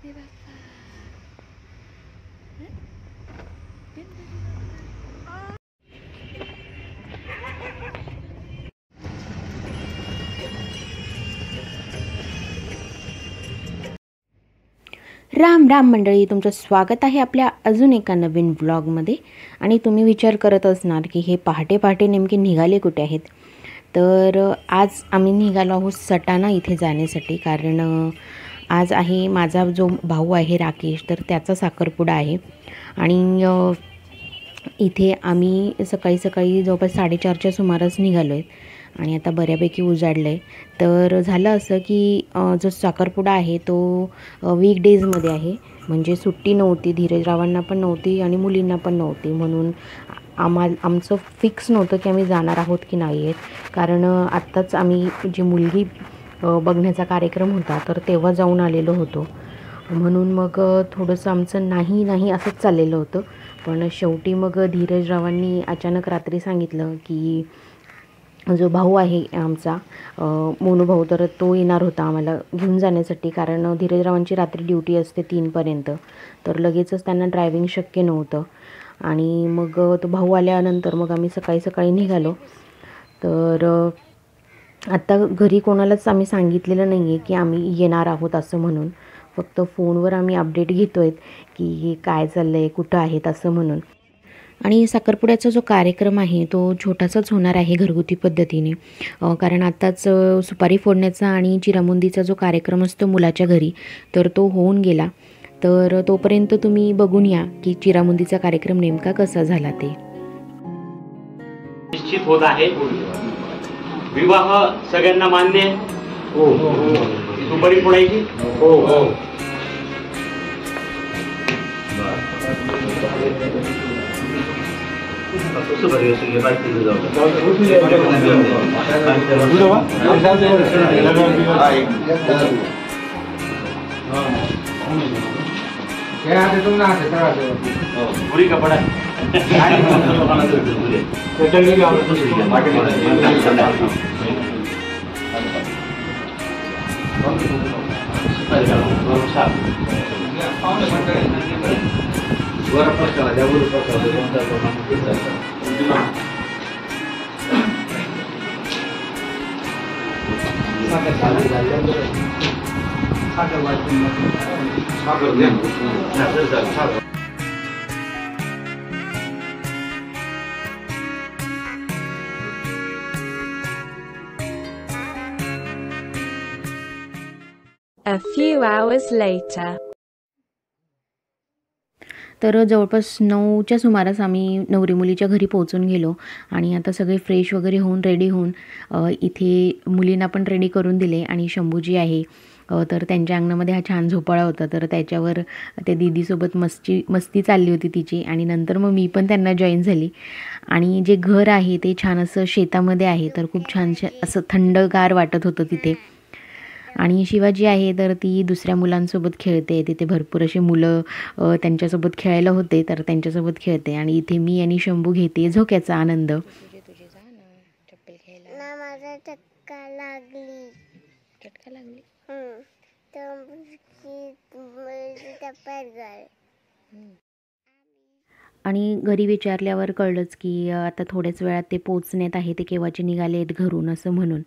गणपती बाप्पा. राम राम मंडळी, तुमचं स्वागत आहे आपल्या अजून एका नवीन व्लॉगमध्ये. आणि तुम्ही विचार करत असणार की हे पहाटे पहाटे नेमके निघाले कुठे आहेत. तर आज आम्ही निघालो आहोत सटाणा इथे जाण्यासाठी, कारण आज आहे माझा जो भाऊ आहे राकेश, तर त्याचा साखरपुडा आहे. आणि इथे आम्ही सकाळी सकाळी जवळपास 4:30च्या सुमारास निघालो आहेत आणि आता बऱ्यापैकी उजाडलं आहे. तर झालं असं की जो साखरपुडा आहे तो वीकडेजमध्ये आहे, म्हणजे सुट्टी नव्हती, धीरजरावांना पण नव्हती आणि मुलींना पण नव्हती. म्हणून आमचं फिक्स नव्हतं की आम्ही जाणार आहोत की नाही आहेत, कारण आत्ताच आम्ही जी मुलगी बघण्याचा कार्यक्रम होता तर तेव्हा जाऊन आलेलो होतो. म्हणून मग थोडंसं आमचं नाही असंच चाललेलं होतं. पण शेवटी मग धीरजरावांनी अचानक रात्री सांगितलं की जो भाऊ आहे आमचा मोनू भाऊ, तर तो येणार होता आम्हाला घेऊन जाण्यासाठी, कारण धीरजरावांची रात्री ड्युटी असते 3पर्यंत, तर लगेचच त्यांना ड्रायव्हिंग शक्य नव्हतं. आणि मग तो भाऊ आल्यानंतर मग आम्ही सकाळी सकाळी निघालो. तर आत्ता घरी कोणालाच आम्ही सांगितलेलं नाही आहे की आम्ही येणार आहोत असं म्हणून. फक्त फोनवर आम्ही अपडेट घेतो आहेत की काय चाललं आहे, कुठं आहेत असं म्हणून. आणि साखरपुड्याचा जो कार्यक्रम आहे तो छोटासाच होणार आहे घरगुती पद्धतीने, कारण आत्ताच सुपारी फोडण्याचा आणि चिरामुंदीचा जो कार्यक्रम असतो मुलाच्या घरी, तर तो होऊन गेला. तर तोपर्यंत तुम्ही बघून या की चिरामुंदीचा कार्यक्रम नेमका कसा झाला ते. निश्चित होत आहे. विवाह सगळ्यांना मान्य आहे. हो. सुपारी फोडायची. हो. पुरी कपडा A few hours later. तर जवळपास 9च्या सुमारास आम्ही नवरी मुलीच्या घरी पोहोचून गेलो. आणि आता सगळे फ्रेश वगैरे होऊन रेडी होऊन इथे मुलींना पण रेडी करून दिले. आणि शंभूजी आहे तर त्यांच्या अंगणामध्ये हा छान झोपाळा होता, तर त्याच्यावर ते दीदीसोबत मस्ती चालली होती तिची. आणि नंतर मग मी पण त्यांना जॉईन झाली. आणि जे घर आहे ते छान असं शेतामध्ये आहे, तर खूप छान असं थंडगार वाटत होतं तिथे. आणि शिवाजी आहे तर ती दुसऱ्या मुलांसोबत खेळते. तिथे भरपूर असे मुलं त्यांच्यासोबत खेळायला होते, तर त्यांच्यासोबत खेळते. आणि इथे मी आणि शंभू घेते झोक्याचा आनंद. चटका लागली. आणि घरी विचारल्यावर कळलंच की आता थोड्याच वेळात ते पोचण्यात आहे, ते केव्हाचे निघाले आहेत घरून असं म्हणून.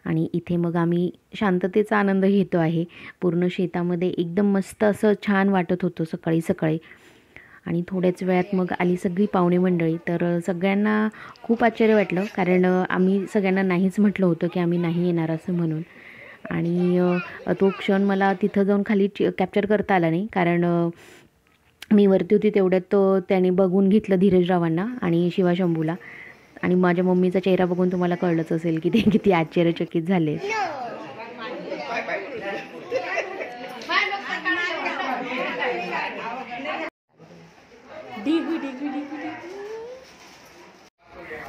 आणि इथे मग आम्ही शांततेचा आनंद घेतो आहे. पूर्ण शेतामध्ये एकदम मस्त असं छान वाटत होतं सकाळी सकाळी. आणि थोड्याच वेळात मग आली सगळी पाहुणे मंडळी. तर सगळ्यांना खूप आश्चर्य वाटलं, कारण आम्ही सगळ्यांना नाहीच म्हटलं होतं की आम्ही नाही येणार असं म्हणून. आणि तो क्षण मला तिथं जाऊन खाली कॅप्चर करता आला नाही, कारण मी वरती होती तेवढ्यात त्याने बघून घेतलं धीरजरावांना आणि शिवाशंभूला. आणि माझ्या मम्मीचा चेहरा बघून तुम्हाला कळलंच असेल की ते किती आश्चर्यचकित झाले.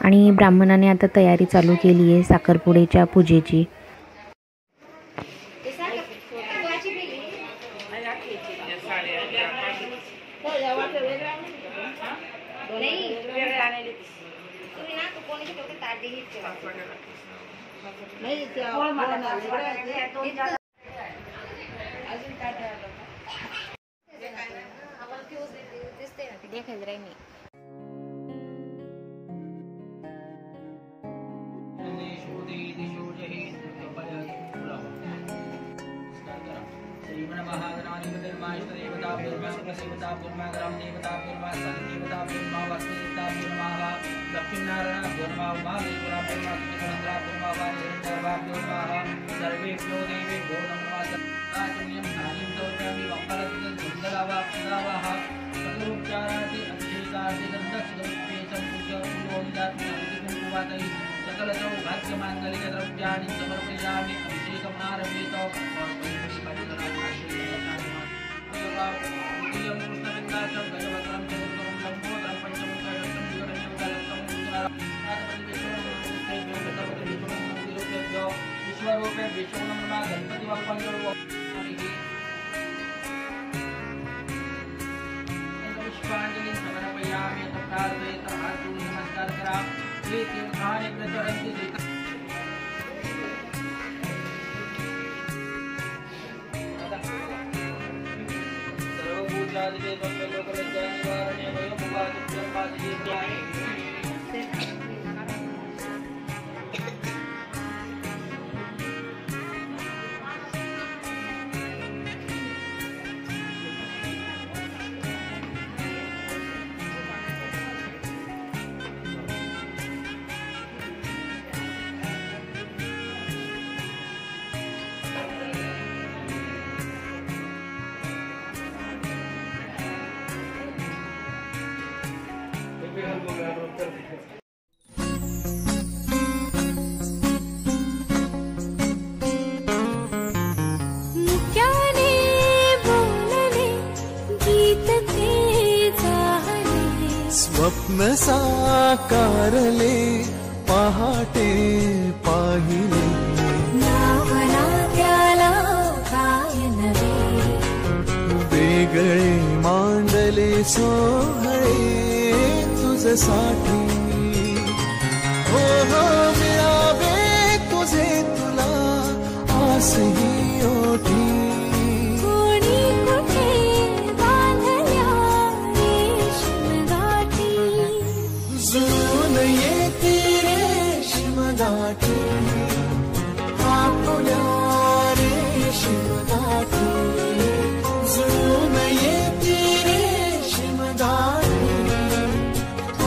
आणि ब्राह्मणाने आता तयारी चालू केली आहे साखरपुड्याच्या पूजेची. देखायचं राही नाही. सकल सौभाग्यमांगल्य द्रव्याणि समर्पयामि अभिषेकमारभेत विश्वरूपे विष्णुर्मा गणपति पुष्पांजलि समर्पयामि नमस्कार करा श्री तीर्थानि प्रचरन्ति सर्वभूतादिके सर्वलोकविद्या निवारणे वयोमुपादित्य स्वप्न साकारले पहाटे पाहिले नावना त्याला काय नवे वेगळे मांडले सोहळे तुझसाठी हो हो मिळावे तुझे तुला आसही ओठी कोणी कुठे बांधल्या रेशमगाठी जुळून येते रेशमगाठी आपुल्या रेशमगाठी जुळून येते रेशमगाठी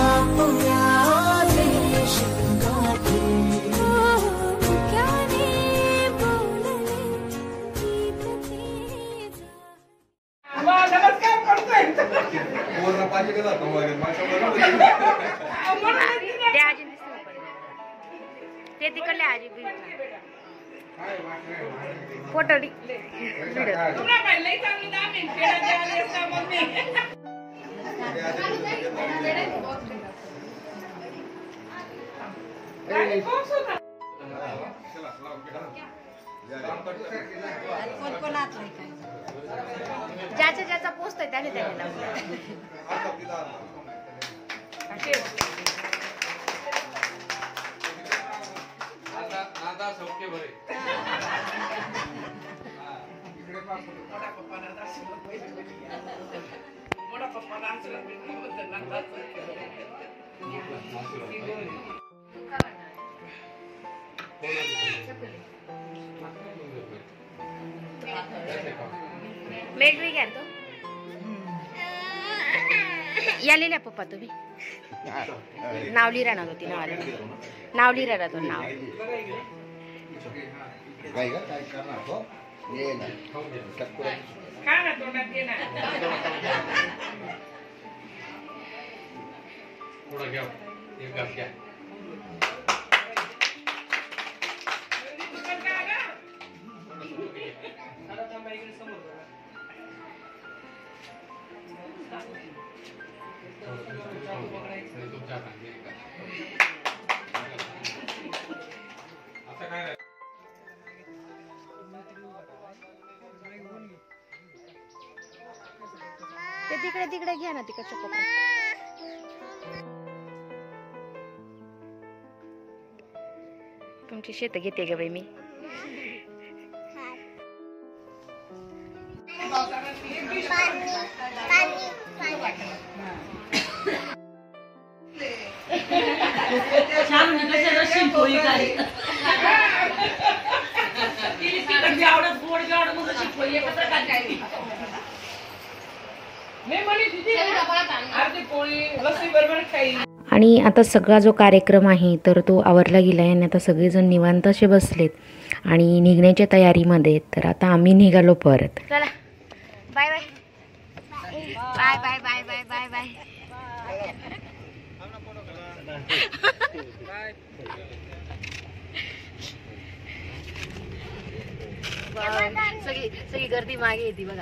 आपुल्या रेशमगाठी मुक्याने बोलले गीत तेजा नमस्कार करतोय ते आजी ते तिकडले आजी फोटो तुला काय लई चांगली दाम आहे पेढा द्यायला येता मम्मी ज्याचा ज्याचा पोस्ट आहे त्याने त्याने लावलं. मेघवी घ्या तो यालेल्या पप्पा तुम्ही नाव लिहिरा ना होती नाव लिहिरा तो नाव काय ना तोंडात ये ना थोडा घ्या एक घास घ्या आता काय ते तिकडे तिकडे घ्या ना तिकडच्या पप्पा तुमची शेत घेते ग बाई मी आणि आता सगळा जो कार्यक्रम आहे तर तो आवरला गेला आहे आणि आता सगळेजण निवांत असे बसलेत आणि निघण्याच्या तयारीमध्ये. तर आता आम्ही निघालो परत. चला bye bye bye bye bye bye bye bye. सगळी गर्दी मागे येते बघा.